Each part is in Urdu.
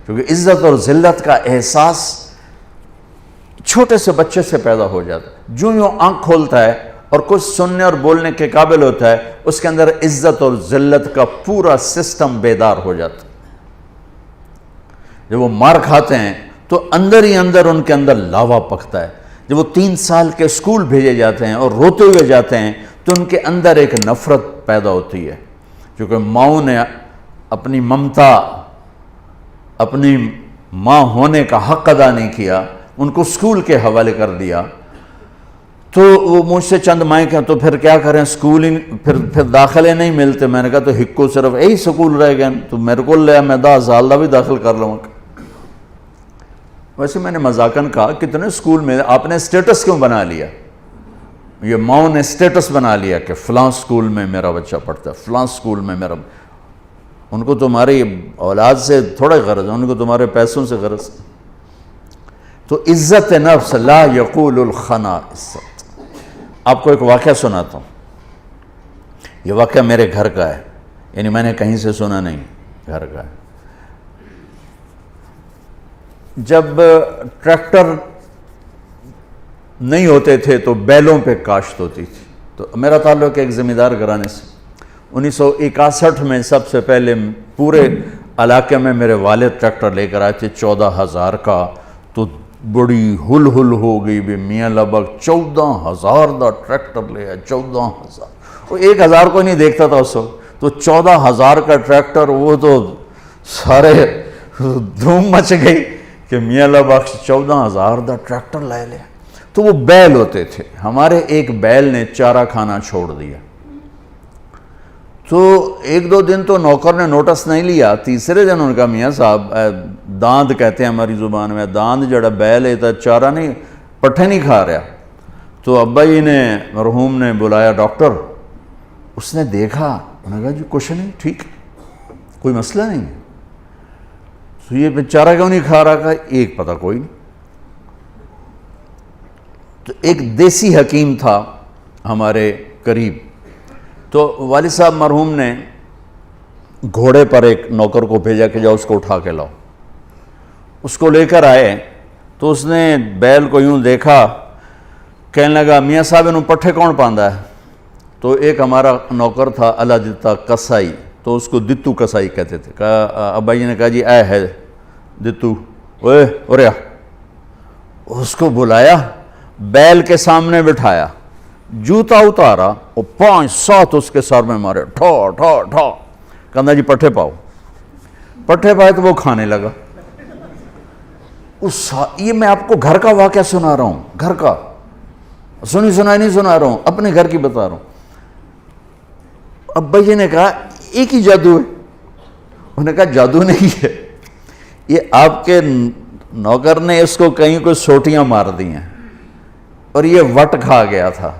کیونکہ عزت اور ذلت کا احساس چھوٹے سے بچے سے پیدا ہو جاتا ہے. جو یوں آنکھ کھولتا ہے اور کچھ سننے اور بولنے کے قابل ہوتا ہے، اس کے اندر عزت اور ذلت کا پورا سسٹم بیدار ہو جاتا ہے. جب وہ مار کھاتے ہیں تو اندر ہی اندر ان کے اندر لاوا پکتا ہے. جب وہ 3 سال کے اسکول بھیجے جاتے ہیں اور روتے ہوئے جاتے ہیں تو ان کے اندر ایک نفرت پیدا ہوتی ہے، کیونکہ ماؤں نے اپنی ممتا، اپنی ماں ہونے کا حق ادا نہیں کیا، ان کو اسکول کے حوالے کر دیا. تو وہ مجھ سے چند مائیں کہ تو پھر کیا کریں، اسکول ہی پھر داخلے نہیں ملتے. میں نے کہا تو ہکو صرف یہی سکول رہ گئے تو میرے کو لیا میں 10 سال دا بھی داخل کر لوں گا. ویسے میں نے مذاقاً کہا کتنے اسکول میں آپ نے اسٹیٹس کیوں بنا لیا؟ یہ ماؤں نے اسٹیٹس بنا لیا کہ فلاں اسکول میں میرا بچہ پڑھتا ہے، فلاں اسکول میں میرا. ان کو تمہاری اولاد سے تھوڑا غرض ہے، ان کو تمہارے پیسوں سے غرض. تو عزت نفس لا یقول الخنا عزت. آپ کو ایک واقعہ سناتا ہوں. یہ واقعہ میرے گھر کا ہے، یعنی میں نے کہیں سے سنا نہیں، گھر کا ہے. جب ٹریکٹر نہیں ہوتے تھے تو بیلوں پہ کاشت ہوتی تھی. تو میرا تعلق ایک زمیندار گھرانے سے. 1961 میں سب سے پہلے پورے علاقے میں میرے والد ٹریکٹر لے کر آئے تھے 14,000 کا. تو بڑی ہل ہو گئی بھی میاں لبک 14,000 دا ٹریکٹر لے آئے. 14,000 وہ 1,000 کو نہیں دیکھتا تھا اس وقت. تو 14,000 کا ٹریکٹر، وہ تو سارے دھوم مچ گئی کہ میاں بخش 14,000 دا ٹریکٹر لے لے. تو وہ بیل ہوتے تھے. ہمارے ایک بیل نے چارہ کھانا چھوڑ دیا. تو 1-2 دن تو نوکر نے نوٹس نہیں لیا. تیسرے دن انہوں نے کہا میاں صاحب داند کہتے ہیں ہماری زبان میں، داند جڑا بیل ہے چارہ نہیں، پٹھے نہیں کھا رہا. تو ابا جی نے مرحوم نے بلایا ڈاکٹر. اس نے دیکھا، انہوں نے کہا جی کچھ نہیں، ٹھیک، کوئی مسئلہ نہیں. تو یہ چارہ کیوں نہیں کھا رہا؟ کہا ایک پتہ کوئی نہیں. تو ایک دیسی حکیم تھا ہمارے قریب. تو والد صاحب مرحوم نے گھوڑے پر ایک نوکر کو بھیجا کہ جاؤ اس کو اٹھا کے لاؤ. اس کو لے کر آئے تو اس نے بیل کو یوں دیکھا، کہنے لگا میاں صاحب انہوں پٹھے کون پاندا ہے؟ تو ایک ہمارا نوکر تھا اللہ دتا کسائی، تو اس کو دتو کسائی کہتے تھے. کہا ابا جی نے کہا جی اے ہے دتو، اوے اوریا. اس کو بلایا، بیل کے سامنے بٹھایا، جوتا اتارا اور 5-7 اس کے سر میں مارے، ٹھا ٹھا ٹھا. کہنا جی پٹھے پاؤ. پٹھے پائے تو وہ کھانے لگا. یہ میں آپ کو گھر کا واقعہ سنا رہا ہوں، گھر کا سنائی نہیں سنا رہا ہوں، اپنے گھر کی بتا رہا ہوں. ابا جی نے کہا ایک ہی جادو ہے. انہوں نے کہا جادو نہیں ہے، یہ آپ کے نوکر نے اس کو کہیں کوئی سوٹیاں مار دی ہیں اور یہ وٹ کھا گیا تھا.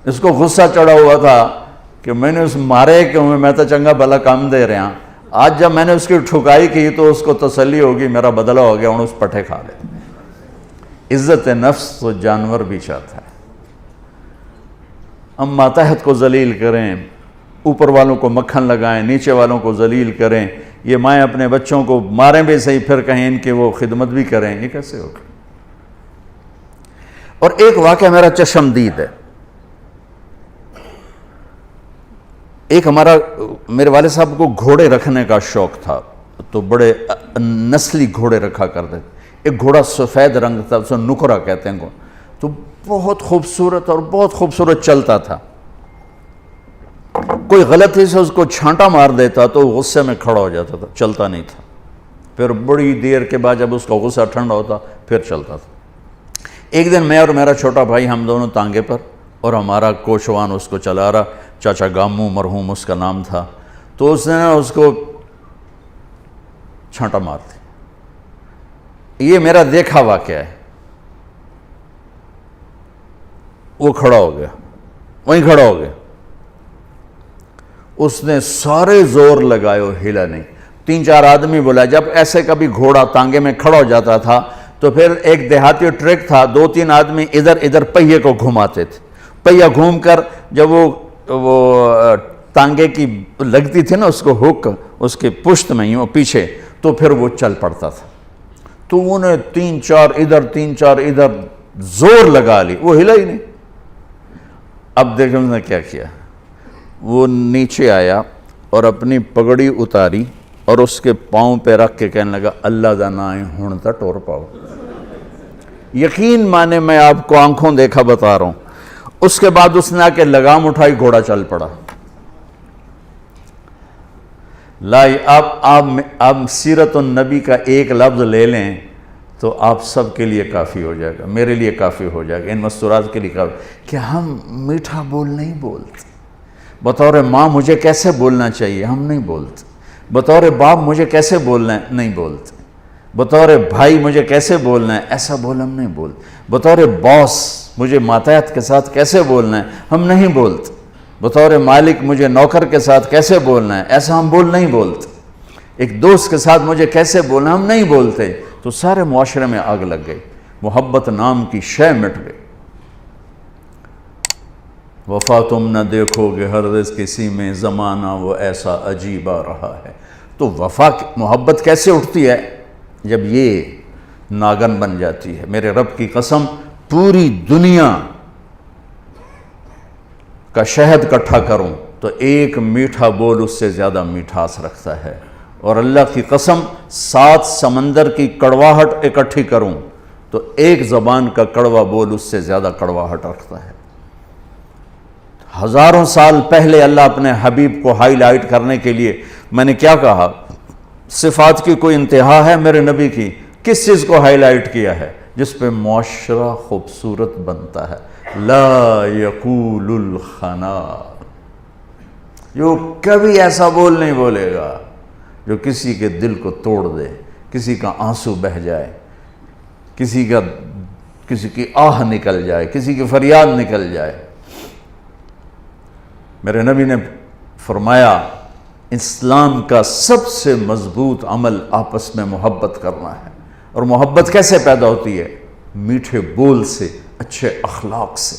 اس کو غصہ چڑھا ہوا تھا کہ میں نے اس مارے کیوں، میں تو چنگا بھلا کام دے رہا. آج جب میں نے اس کی ٹھکائی کی تو اس کو تسلی ہوگی میرا بدلہ ہو گیا، انہوں اس پٹھے کھا لے. عزت نفس تو جانور بھی چاہتا ہے. ہم ماتحت کو ذلیل کریں، اوپر والوں کو مکھن لگائیں، نیچے والوں کو ذلیل کریں. یہ مائیں اپنے بچوں کو ماریں بھی صحیح، پھر کہیں ان کے وہ خدمت بھی کریں، یہ کیسے ہوگا؟ اور ایک واقعہ میرا چشمدید ہے. ایک میرے والد صاحب کو گھوڑے رکھنے کا شوق تھا، تو بڑے نسلی گھوڑے رکھا کرتے. ایک گھوڑا سفید رنگ تھا، اسے نکرا کہتے ہیں. تو بہت خوبصورت اور بہت خوبصورت چلتا تھا. کوئی غلطی سے اس کو چھانٹا مار دیتا تو غصے میں کھڑا ہو جاتا تھا، چلتا نہیں تھا. پھر بڑی دیر کے بعد جب اس کا غصہ ٹھنڈا ہوتا پھر چلتا تھا. ایک دن میں اور میرا چھوٹا بھائی ہم دونوں تانگے پر، اور ہمارا کوچوان اس کو چلا رہا، چاچا گامو مرحوم اس کا نام تھا. تو اس نے اس کو چھانٹا مار دی. یہ میرا دیکھا واقعہ ہے. وہ کھڑا ہو گیا، وہیں کھڑا ہو گیا. اس نے سارے زور لگائے، ہلا نہیں. 3-4 آدمی بولا. جب ایسے کبھی گھوڑا تانگے میں کھڑا ہو جاتا تھا تو پھر ایک دیہاتی ٹرک تھا، 2-3 آدمی ادھر پہیے کو گھماتے تھے. پہیہ گھوم کر جب وہ تانگے کی لگتی تھی نا اس کو ہک اس کے پشت میں ہی پیچھے، تو پھر وہ چل پڑتا تھا. تو انہیں 3-4 ادھر 3-4 ادھر زور لگا لی, وہ ہلا ہی نہیں. اب دیکھیں اس نے کیا کیا, وہ نیچے آیا اور اپنی پگڑی اتاری اور اس کے پاؤں پہ رکھ کے کہنے لگا اللہ دا نا ہے ہن تا ٹور پاؤ. یقین مانے میں آپ کو آنکھوں دیکھا بتا رہا ہوں. اس کے بعد اس نے آ کے لگام اٹھائی, گھوڑا چل پڑا. لائی آپ سیرت النبی کا ایک لفظ لے لیں تو آپ سب کے لیے کافی ہو جائے گا, میرے لیے کافی ہو جائے گا, ان مستورات کے لیے کافی. کہ ہم میٹھا بول نہیں بولتے. بطور ماں مجھے کیسے بولنا چاہیے ہم نہیں بولتے. بطور باپ مجھے کیسے بولنا ہے نہیں بولتے. بطور بھائی مجھے کیسے بولنا ہے ایسا بول ہم نہیں بولتے. بطور باس مجھے ماتحت کے ساتھ کیسے بولنا ہے ہم نہیں بولتے. بطور مالک مجھے نوکر کے ساتھ کیسے بولنا ہے ایسا ہم نہیں بولتے. ایک دوست کے ساتھ مجھے کیسے بولنا ہم نہیں بولتے. تو سارے معاشرے میں آگ لگ گئی, محبت نام کی شے مٹ گئی. وفا تم نہ دیکھو گے ہرگز کسی میں, زمانہ وہ ایسا عجیب آ رہا ہے. تو وفا محبت کیسے اٹھتی ہے جب یہ ناگن بن جاتی ہے. میرے رب کی قسم پوری دنیا کا شہد کٹھا کروں تو ایک میٹھا بول اس سے زیادہ میٹھاس رکھتا ہے. اور اللہ کی قسم 7 سمندر کی کڑواہٹ اکٹھی کروں تو ایک زبان کا کڑوا بول اس سے زیادہ کڑواہٹ رکھتا ہے. ہزاروں سال پہلے اللہ اپنے حبیب کو ہائی لائٹ کرنے کے لیے, میں نے کیا کہا, صفات کی کوئی انتہا ہے میرے نبی کی؟ کس چیز کو ہائی لائٹ کیا ہے؟ جس پہ معاشرہ خوبصورت بنتا ہے. لا یقول الخنا, جو کبھی ایسا بول نہیں بولے گا جو کسی کے دل کو توڑ دے, کسی کا آنسو بہہ جائے, کسی کی آہ نکل جائے, کسی کی فریاد نکل جائے. میرے نبی نے فرمایا اسلام کا سب سے مضبوط عمل آپس میں محبت کرنا ہے. اور محبت کیسے پیدا ہوتی ہے؟ میٹھے بول سے, اچھے اخلاق سے.